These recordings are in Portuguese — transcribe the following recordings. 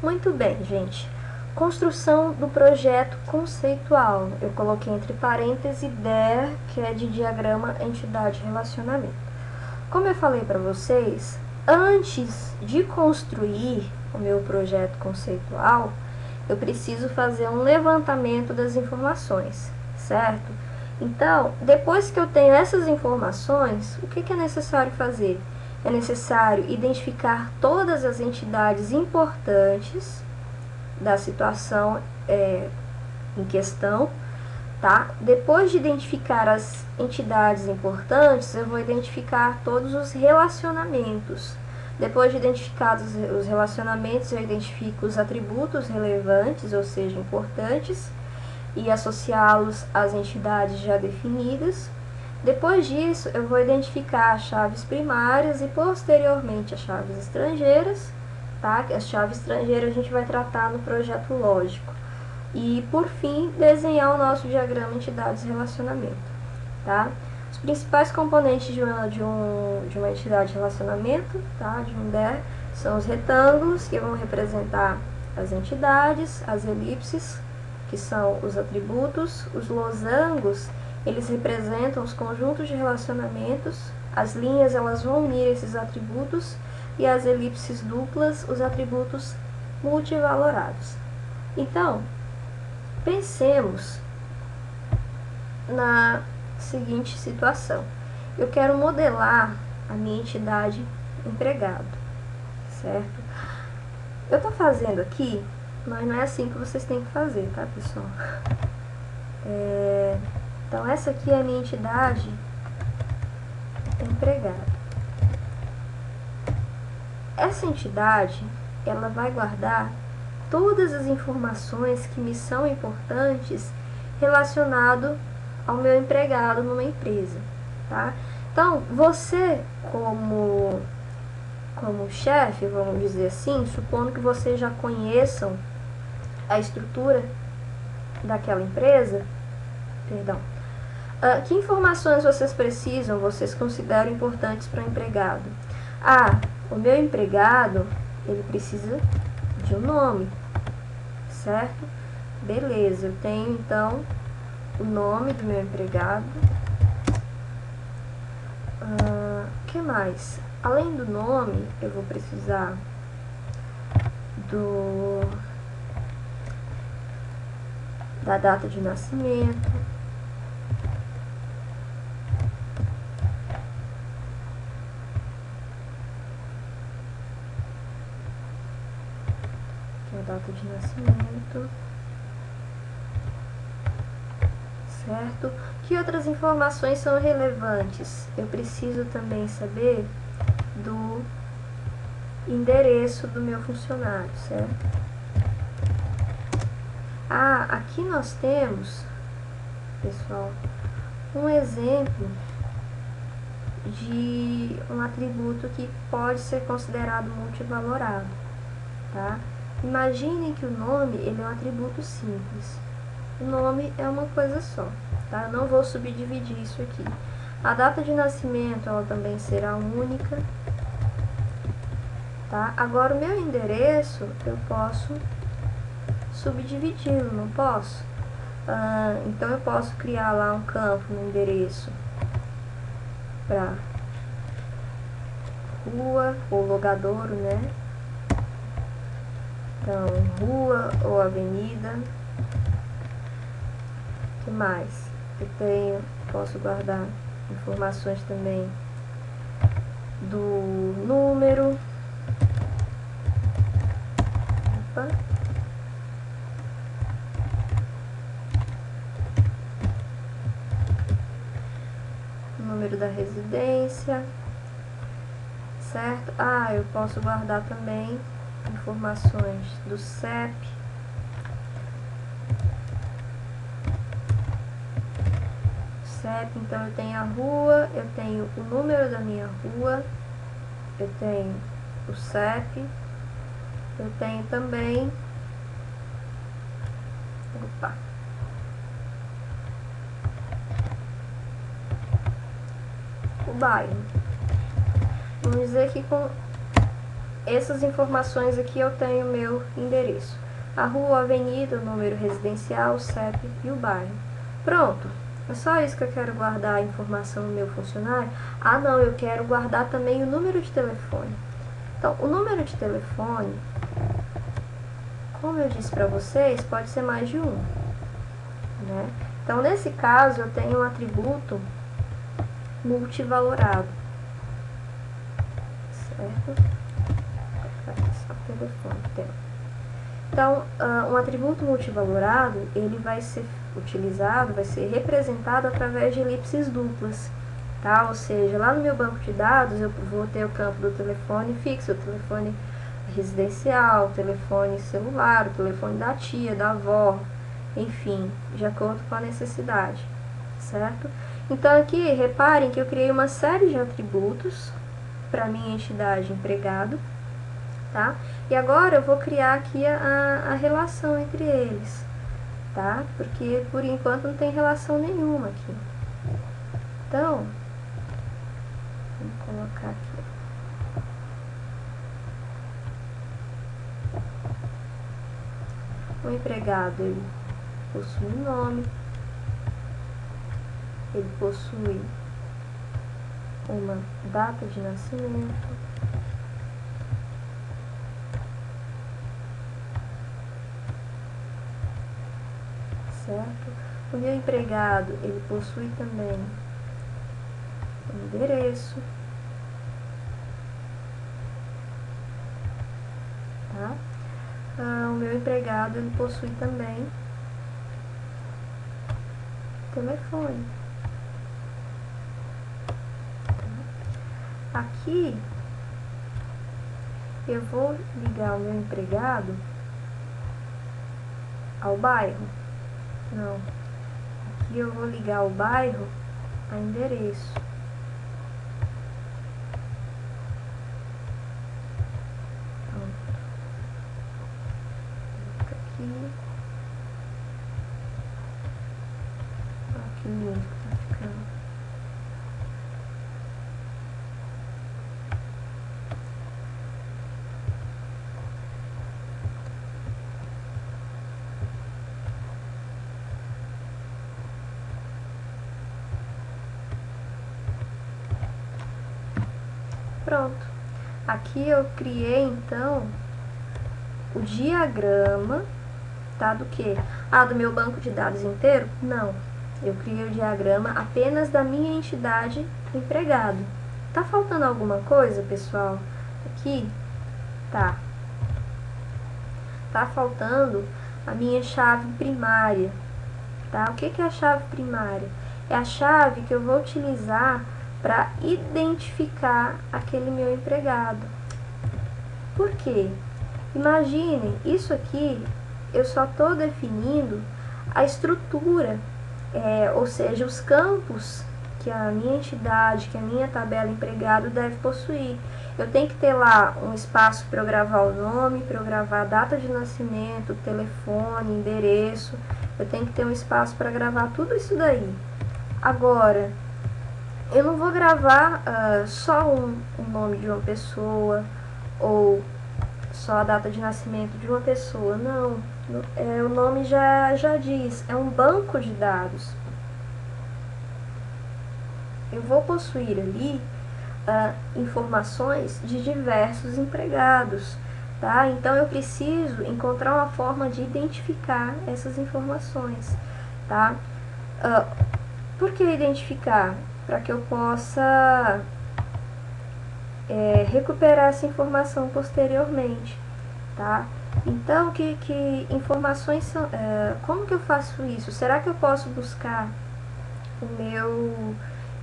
Muito bem, gente. Construção do projeto conceitual. Eu coloquei entre parênteses DER, que é de diagrama entidade relacionamento. Como eu falei para vocês, antes de construir o meu projeto conceitual, eu preciso fazer um levantamento das informações, certo? Então, depois que eu tenho essas informações, o que é necessário fazer? É necessário identificar todas as entidades importantes da situação em questão, tá? Depois de identificar as entidades importantes, eu vou identificar todos os relacionamentos. Depois de identificados os relacionamentos, eu identifico os atributos relevantes, ou seja, importantes, e associá-los às entidades já definidas. Depois disso, eu vou identificar as chaves primárias e posteriormente as chaves estrangeiras, tá? As chaves estrangeiras a gente vai tratar no projeto lógico. E, por fim, desenhar o nosso diagrama entidades-relacionamento, tá? Os principais componentes de uma entidade de relacionamento, tá? De um DER, são os retângulos, que vão representar as entidades, as elipses, que são os atributos, os losangos, eles representam os conjuntos de relacionamentos, as linhas elas vão unir esses atributos, e as elipses duplas, os atributos multivalorados. Então, pensemos na seguinte situação. Eu quero modelar a minha entidade empregado, certo? Eu estou fazendo aqui, mas não é assim que vocês têm que fazer, tá, pessoal? Então, essa aqui é a minha entidade empregado. Essa entidade, ela vai guardar todas as informações que me são importantes relacionado ao meu empregado numa empresa, tá? Então, você como chefe, vamos dizer assim, supondo que vocês já conheçam a estrutura daquela empresa, que informações vocês precisam, vocês consideram importantes para o empregado? O meu empregado, ele precisa de um nome, certo? Beleza, eu tenho então o nome do meu empregado. O que mais? Além do nome, eu vou precisar da data de nascimento, data de nascimento, certo? Que outras informações são relevantes? Eu preciso também saber do endereço do meu funcionário, certo? Aqui nós temos, pessoal, um exemplo de um atributo que pode ser considerado multivalorado, tá? Imaginem que o nome, ele é um atributo simples. O nome é uma coisa só, tá? Eu não vou subdividir isso aqui. A data de nascimento, ela também será única, tá? Agora, o meu endereço, eu posso subdividi-lo, não posso? Então, eu posso criar lá um campo no endereço para rua ou logadouro, né? Então, rua ou avenida. O que mais? Posso guardar informações também do número. O número da residência, certo? Eu posso guardar também informações do CEP, então eu tenho a rua, eu tenho o número da minha rua, eu tenho o CEP, eu tenho também o bairro. Vamos dizer que com essas informações aqui eu tenho meu endereço. A rua, a avenida, o número residencial, o CEP e o bairro. Pronto. É só isso que eu quero guardar a informação no meu funcionário? Ah, não, eu quero guardar também o número de telefone. Então, o número de telefone, como eu disse para vocês, pode ser mais de um, né? Então, nesse caso, eu tenho um atributo multivalorado, certo? Só telefone, Então, um atributo multivalorado, ele vai ser utilizado, vai ser representado através de elipses duplas, tá? Ou seja, lá no meu banco de dados eu vou ter o campo do telefone fixo, o telefone residencial, o telefone celular, o telefone da tia, da avó, enfim, de acordo com a necessidade, certo? Então aqui, reparem que eu criei uma série de atributos para minha entidade empregado, tá? E agora eu vou criar aqui a relação entre eles, tá? Porque por enquanto não tem relação nenhuma aqui. Então, vamos colocar aqui. O empregado, ele possui um nome, ele possui uma data de nascimento, certo? O meu empregado, ele possui também um endereço, tá? O meu empregado, ele possui também telefone. Tá? Aqui, eu vou ligar o meu empregado ao bairro. Não. Aqui eu vou ligar o bairro a endereço. Pronto. Aqui. Aqui lindo que tá ficando. Pronto. Aqui eu criei, então, o diagrama, tá? Do que? Ah, do meu banco de dados inteiro? Não. Eu criei o diagrama apenas da minha entidade empregado. Tá faltando alguma coisa, pessoal? Aqui? Tá. Tá faltando a minha chave primária, tá? O que é a chave primária? É a chave que eu vou utilizar para identificar aquele meu empregado. Por quê? Imaginem, isso aqui eu só estou definindo a estrutura, ou seja, os campos que a minha entidade, que a minha tabela empregado deve possuir. Eu tenho que ter lá um espaço para eu gravar o nome, para eu gravar a data de nascimento, telefone, endereço. Eu tenho que ter um espaço para gravar tudo isso daí. Agora, eu não vou gravar só um nome de uma pessoa ou só a data de nascimento de uma pessoa, não. O nome já diz, é um banco de dados. Eu vou possuir ali informações de diversos empregados, tá? Então eu preciso encontrar uma forma de identificar essas informações, tá? Por que identificar? Para que eu possa recuperar essa informação posteriormente, tá? Então, que informações são... como que eu faço isso? Será que eu posso buscar o meu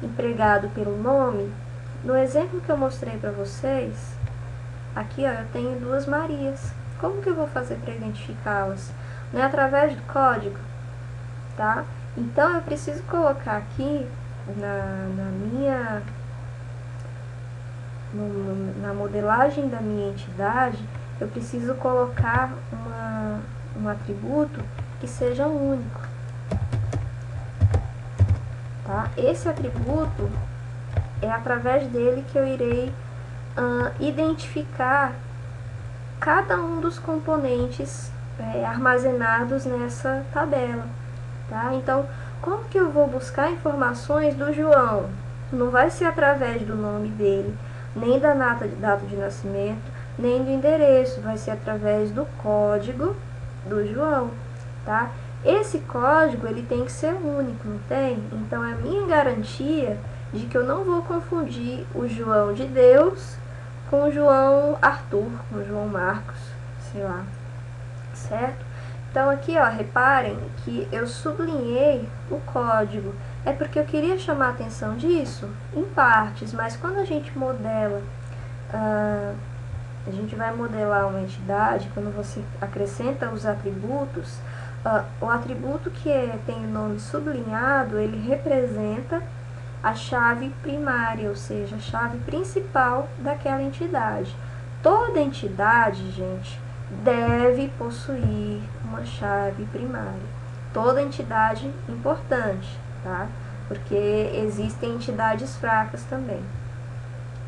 empregado pelo nome? No exemplo que eu mostrei para vocês, aqui ó, eu tenho duas Marias. Como que eu vou fazer para identificá-las? Não é através do código, tá? Então, eu preciso colocar aqui na modelagem da minha entidade, eu preciso colocar um atributo que seja único, tá? Esse atributo é através dele que eu irei identificar cada um dos componentes armazenados nessa tabela, tá? Então, como que eu vou buscar informações do João? Não vai ser através do nome dele, nem da data de nascimento, nem do endereço, vai ser através do código do João, tá? Esse código, ele tem que ser único, não tem? Então, é a minha garantia de que eu não vou confundir o João de Deus com o João Arthur, com o João Marcos, sei lá, certo? Então aqui, ó, reparem que eu sublinhei o código. É porque eu queria chamar a atenção disso em partes, mas quando a gente modela, a gente vai modelar uma entidade, quando você acrescenta os atributos, o atributo que tem o nome sublinhado, ele representa a chave primária, ou seja, a chave principal daquela entidade. Toda entidade, gente, deve possuir uma chave primária. Toda entidade importante, tá? Porque existem entidades fracas também,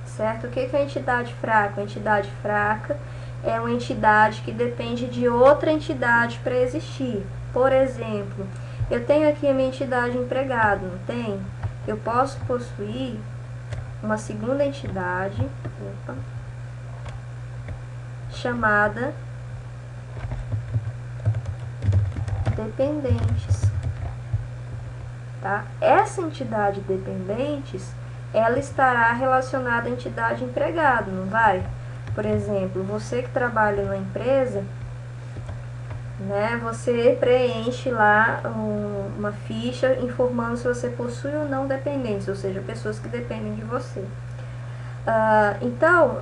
certo? O que é entidade fraca? A entidade fraca é uma entidade que depende de outra entidade para existir. Por exemplo, eu tenho aqui a minha entidade empregado, não tem? Eu posso possuir uma segunda entidade, chamada dependentes, tá? Essa entidade dependentes, ela estará relacionada à entidade empregado, não vai? Por exemplo, você que trabalha numa empresa, né, você preenche lá uma ficha informando se você possui ou não dependentes, ou seja, pessoas que dependem de você. Então,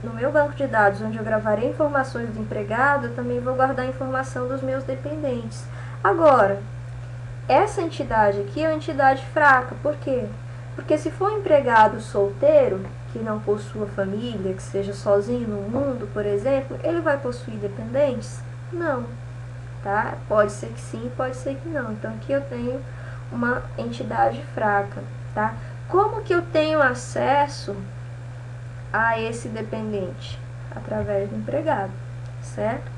no meu banco de dados, onde eu gravarei informações do empregado, eu também vou guardar a informação dos meus dependentes. Agora, essa entidade aqui é uma entidade fraca, por quê? Porque se for um empregado solteiro, que não possua família, que seja sozinho no mundo, por exemplo, ele vai possuir dependentes? Não, tá? Pode ser que sim, pode ser que não. Então, aqui eu tenho uma entidade fraca, tá? Como que eu tenho acesso a esse dependente? Através do empregado, certo?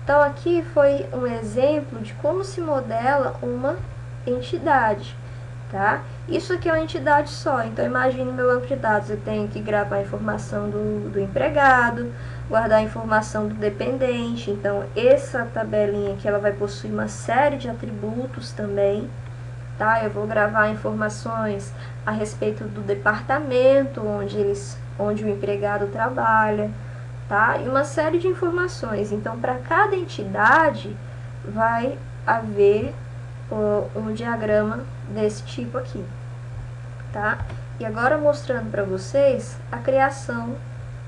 Então, aqui foi um exemplo de como se modela uma entidade, tá? Isso aqui é uma entidade só, então imagine meu banco de dados, eu tenho que gravar a informação do empregado, guardar a informação do dependente, então essa tabelinha aqui ela vai possuir uma série de atributos também, tá? Eu vou gravar informações a respeito do departamento onde o empregado trabalha, tá? E uma série de informações. Então, para cada entidade vai haver um diagrama desse tipo aqui, tá? E agora mostrando para vocês a criação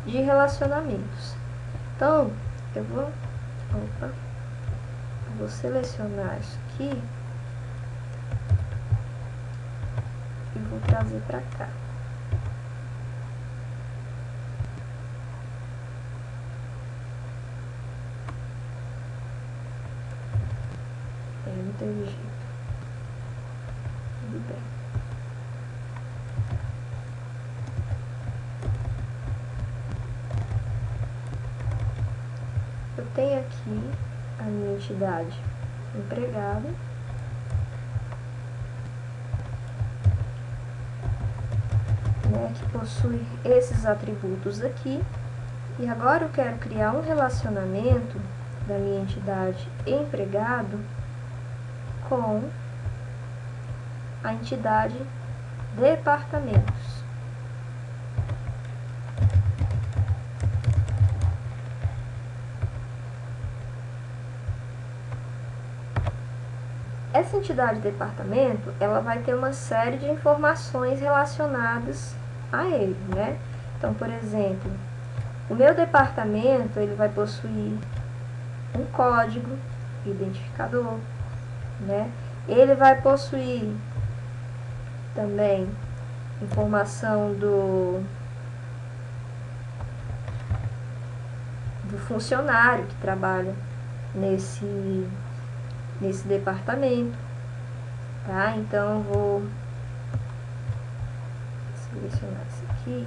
de relacionamentos. Então, eu vou selecionar isso aqui e vou trazer para cá. Não teve jeito. Tudo bem. Eu tenho aqui a minha entidade empregado, né, que possui esses atributos aqui. E agora eu quero criar um relacionamento da minha entidade empregado com a entidade departamentos. Essa entidade departamento, ela vai ter uma série de informações relacionadas a ele, né? Então, por exemplo, o meu departamento, ele vai possuir um código identificador, né? Ele vai possuir também informação do funcionário que trabalha nesse departamento, tá? Então, eu vou selecionar isso aqui.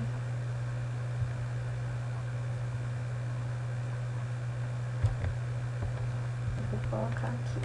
colocar aqui.